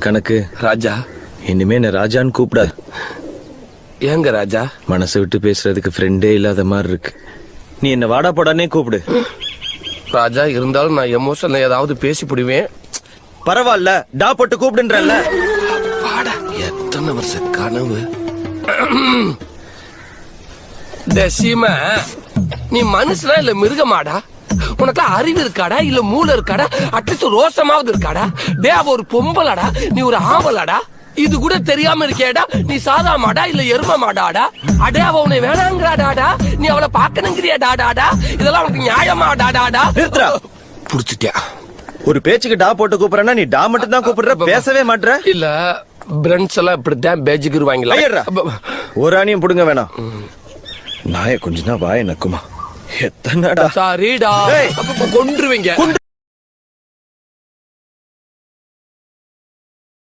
கணக்கு. ராஜா. இனிமே என்ன ராஜான்னு கூப்பிடாது. ஏங்க ராஜா? மனசை விட்டு பேசுறதுக்கு ஃப்ரெண்டே இல்லாத மாதிரி இருக்கு. நீ என்ன வாடா போடானே கூப்பிடு. ராஜா, இருந்தாலும் நான் எமோஷன்ல ஏதாவது பேசி பிடிவேன். பரவாயில்ல, டா போட்டு கூப்பிடுன்றல்ல. வாடா. எத்தனை வருஷ கனவு. தசிம, நீ மனுஷனா இல்ல மிருகமாடா? உனக்கு அறிவு இருக்காடா இல்ல மூளை இருக்காடா? அட்லீஸ்ட் ரோசமாவது இருக்காடா? டே, அவ ஒரு பொம்பளாடா, நீ ஒரு ஆம்பளாடா. இது கூட தெரியாம இருக்கேடா? நீ சாதா மாடா இல்ல எரும மாடாடா? அடே, அவ உன்னை வேணாங்கிறாடாடா, நீ அவளை பாக்கணுங்கிறியாடாடா? இதெல்லாம் உனக்கு நியாயமாடாடாடா? புடிச்சிட்டியா? ஒரு பேச்சுக்கு டா போட்டு கூப்பிடுறா, நீ டா மட்டும் தான் கூப்பிடுற, பேசவே மாட்ற. இல்ல, பிரெண்ட்ஸ் எல்லாம் இப்படித்தான் பேஜுக்கு வாங்கலாம். ஒரு ஆணியும் புடுங்க வேணாம். நாய கொஞ்ச நாள் வாய நக்குமா. எத்தனைடா? சாரிடா, கொன்றுவீங்க.